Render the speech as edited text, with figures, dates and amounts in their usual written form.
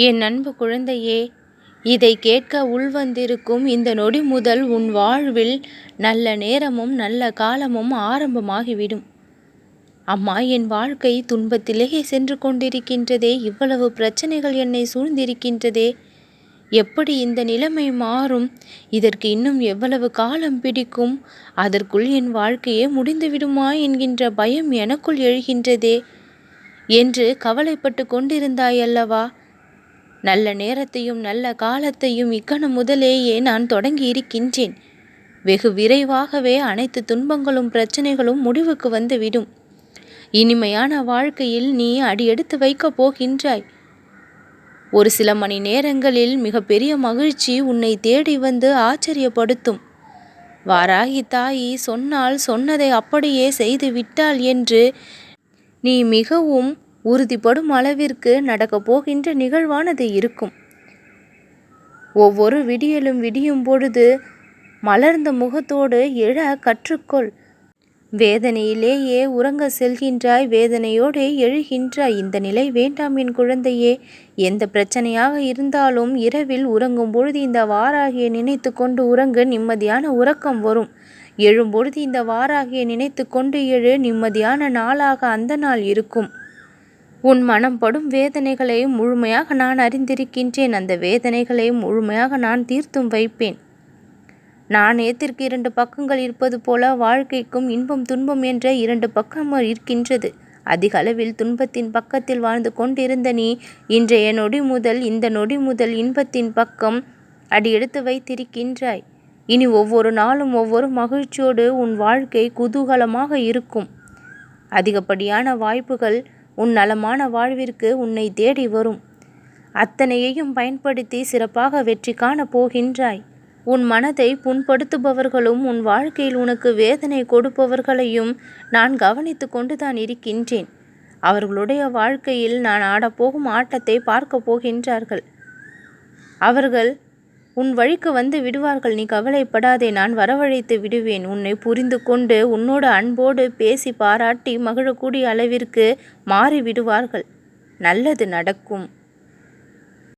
என் அன்பு குழந்தையே, இதை கேட்க உள்வந்திருக்கும் இந்த நொடி முதல் உன் வாழ்வில் நல்ல நேரமும் நல்ல காலமும் ஆரம்பமாகிவிடும். அம்மா, என் வாழ்க்கை துன்பத்திலேயே சென்று கொண்டிருக்கின்றதே, இவ்வளவு பிரச்சனைகள் என்னை சூழ்ந்திருக்கின்றதே, எப்படி இந்த நிலைமை மாறும்? இதற்கு இன்னும் எவ்வளவு காலம் பிடிக்கும்? அதற்குள் என் வாழ்க்கையே முடிந்துவிடுமா என்கின்ற பயம் எனக்குள் எழுகின்றதே என்று கவலைப்பட்டு கொண்டிருந்தாயல்லவா? நல்ல நேரத்தையும் நல்ல காலத்தையும் இக்கணம் முதலேயே நான் தொடங்கி இருக்கின்றேன். வெகு விரைவாகவே அனைத்து துன்பங்களும் பிரச்சனைகளும் முடிவுக்கு வந்துவிடும். இனிமையான வாழ்க்கையில் நீ அடியெடுத்து வைக்கப் போகின்றாய். ஒரு சில மணி நேரங்களில் மிகப்பெரிய மகிழ்ச்சி உன்னை தேடி வந்து ஆச்சரியப்படுத்தும். வாராகி தாயி சொன்னால் சொன்னதை அப்படியே செய்து விட்டாள் என்று நீ மிகவும் உறுதிப்படும் அளவிற்கு நடக்கப் போகின்ற நிகழ்வானது இருக்கும். ஒவ்வொரு விடியலும் விடியும் பொழுது மலர்ந்த முகத்தோடு எழ கற்றுக்கொள். வேதனையிலேயே உறங்க செல்கின்றாய், வேதனையோடு எழுகின்றாய். இந்த நிலை வேண்டாம் என் குழந்தையே. எந்த பிரச்சனையாக இருந்தாலும் இரவில் உறங்கும் பொழுது இந்த வாராகியை நினைத்து கொண்டு உறங்க, நிம்மதியான உறக்கம் வரும். எழும்பொழுது இந்த வாராகியை நினைத்து கொண்டு எழு, நிம்மதியான நாளாக அந்த நாள் இருக்கும். உன் மனம் படும் வேதனைகளை முழுமையாக நான் அறிந்திருக்கின்றேன். அந்த வேதனைகளை முழுமையாக நான் தீர்த்தும் வைப்பேன். நாணயத்திற்கு 2 பக்கங்கள் இருப்பது போல வாழ்க்கைக்கும் இன்பம் துன்பம் என்ற 2 பக்கம் இருக்கின்றது. அதிக அளவில் துன்பத்தின் பக்கத்தில் வாழ்ந்து கொண்டிருந்த நீ இன்றைய நொடி முதல், இந்த நொடி முதல் இன்பத்தின் பக்கம் அடியெடுத்து வைத்திருக்கின்றாய். இனி ஒவ்வொரு நாளும் ஒவ்வொரு மகிழ்ச்சியோடு உன் வாழ்க்கை குதூகலமாக இருக்கும். அதிகப்படியான வாய்ப்புகள் உன் நலமான வாழ்விற்கு உன்னை தேடி வரும். அத்தனையையும் பயன்படுத்தி சிறப்பாக வெற்றி காண போகின்றாய். உன் மனதை புண்படுத்துபவர்களும் உன் வாழ்க்கையில் உனக்கு வேதனை கொடுப்பவர்களையும் நான் கவனித்து கொண்டுதான் இருக்கின்றேன். அவர்களுடைய வாழ்க்கையில் நான் ஆடப்போகும் ஆட்டத்தை பார்க்க போகின்றார்கள். அவர்கள் உன் வழிக்கு வந்து விடுவார்கள். நீ கவலைப்படாதே, நான் வரவழைத்து விடுவேன். உன்னை புரிந்து கொண்டு உன்னோடு அன்போடு பேசி பாராட்டி மகிழக்கூடிய அளவிற்கு மாறி விடுவார்கள். நல்லது நடக்கும்.